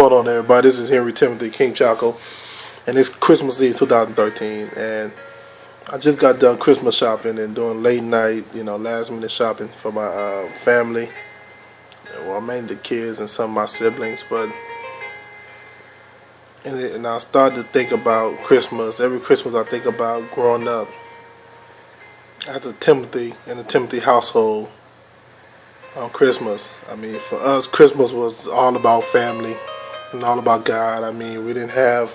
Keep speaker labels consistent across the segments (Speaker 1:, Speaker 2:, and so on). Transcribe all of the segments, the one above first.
Speaker 1: going on, everybody? This is Timothee, King Choco, and it's Christmas Eve 2013, and I just got done Christmas shopping and doing late night, last minute shopping for my family. Well, mainly the kids and some of my siblings, and I started to think about Christmas. Every Christmas I think about growing up as a Timothy in the Timothy household on Christmas. I mean, for us, Christmas was all about family and all about God. I mean, I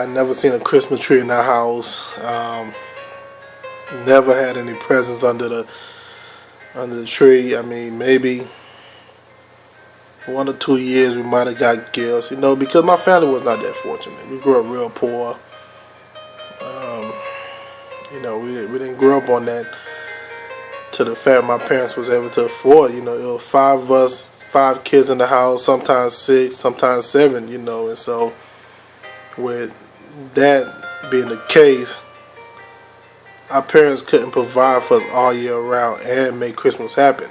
Speaker 1: never seen a Christmas tree in our house. Never had any presents under the tree. I mean, maybe 1 or 2 years we might have got gifts, because my family was not that fortunate. We grew up real poor. We didn't grow up on that to the fact my parents was able to afford. It was 5 of us, 5 kids in the house, sometimes 6, sometimes 7, and so with that being the case, our parents couldn't provide for us all year round and make Christmas happen.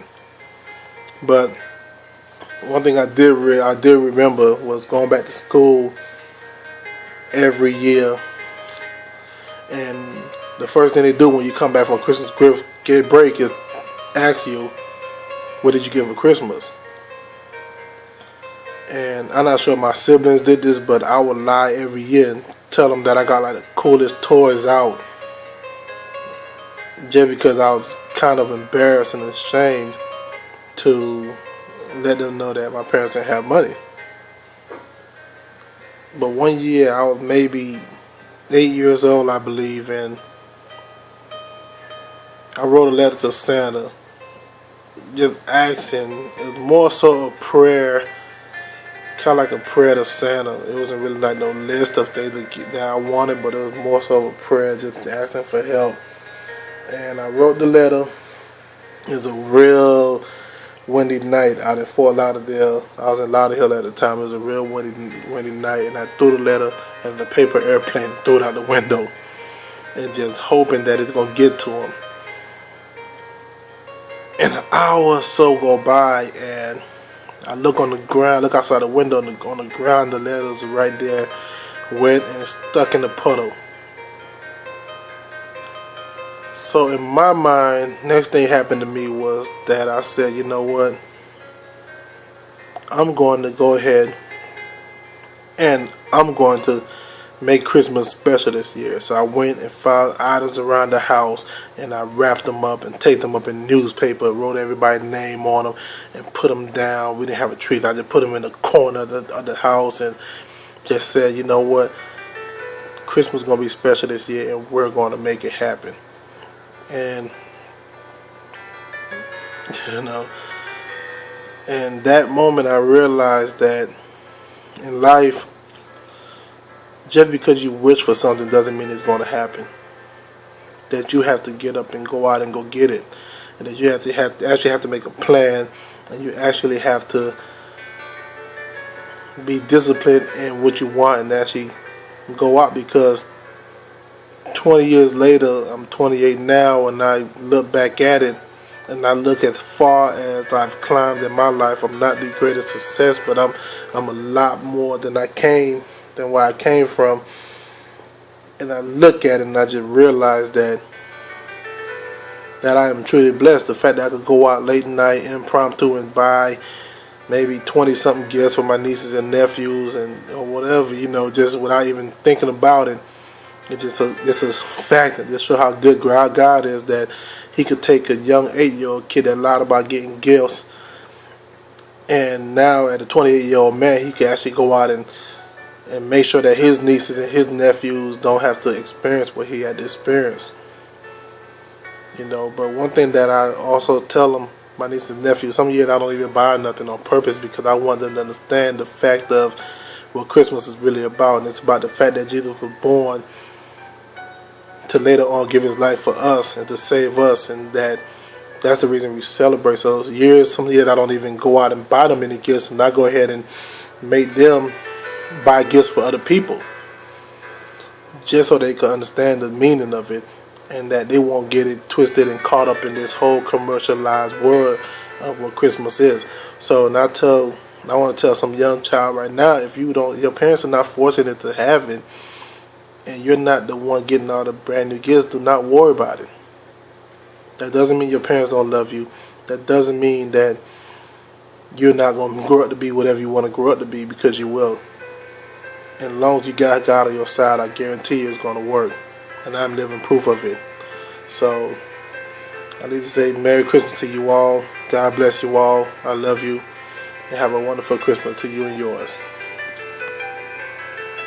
Speaker 1: But one thing I did remember was going back to school every year, and the first thing they do when you come back from Christmas break is ask you, what did you give for Christmas? And I'm not sure my siblings did this, but I would lie every year and tell them that I got like the coolest toys out, just because I was kind of embarrassed and ashamed to let them know that my parents didn't have money. But one year I was maybe 8 years old, I believe, and I wrote a letter to Santa just asking. It was more so a prayer, kind of like a prayer to Santa. It wasn't really like no list of things that I wanted, but it was more so a prayer just asking for help. And I wrote the letter. It was a real windy night out in Fort Lauderdale. I was in Lauderdale at the time. It was a real windy night, and I threw the letter in the paper airplane, threw it out the window, and just hoping that it's going to get to him. And an hour or so go by, and I look on the ground, look outside the window, on the ground, the letter's right there, wet and stuck in the puddle. So in my mind, next thing happened to me was that I said, you know what, I'm going to go ahead and I'm going to make Christmas special this year. So I went and found items around the house, and I wrapped them up and taped them up in newspaper, wrote everybody's name on them, and put them down. We didn't have a tree. I just put them in the corner of the house and just said, you know what, Christmas is going to be special this year, and we're going to make it happen. And and that moment I realized that in life, just because you wish for something doesn't mean it's going to happen. That you have to get up and go out and go get it, and that you actually have to make a plan, and you actually have to be disciplined in what you want and actually go out. Because 20 years later, I'm 28 now, and I look back at it, and I look as far as I've climbed in my life. I'm not the greatest success, but I'm a lot more than where I came from. And I look at it and I just realize that I am truly blessed. The fact that I could go out late night, impromptu, and buy maybe 20-something gifts for my nieces and nephews or whatever, just without even thinking about it. It's a fact that just show how good God is, that He could take a young 8-year-old kid that lied about getting gifts, and now at a 28-year-old man, he can actually go out and make sure that his nieces and his nephews don't have to experience what he had to experience. But one thing that I also tell them, my nieces and nephews, some years I don't even buy nothing on purpose, because I want them to understand the fact of what Christmas is really about. And it's about the fact that Jesus was born to later on give His life for us and to save us, and that's the reason we celebrate. So some years I don't even go out and buy them any gifts, and I go ahead and make them buy gifts for other people, just so they can understand the meaning of it, and that they won't get it twisted and caught up in this whole commercialized world of what Christmas is. So, and I tell And I want to tell some young child right now, if your parents are not fortunate to have it, and you're not the one getting all the brand new gifts, do not worry about it. That doesn't mean your parents don't love you. That doesn't mean that you're not going to grow up to be whatever you want to grow up to be, because you will. And as long as you got God on your side, I guarantee you it's going to work. And I'm living proof of it. So I need to say Merry Christmas to you all. God bless you all. I love you. And have a wonderful Christmas to you and yours.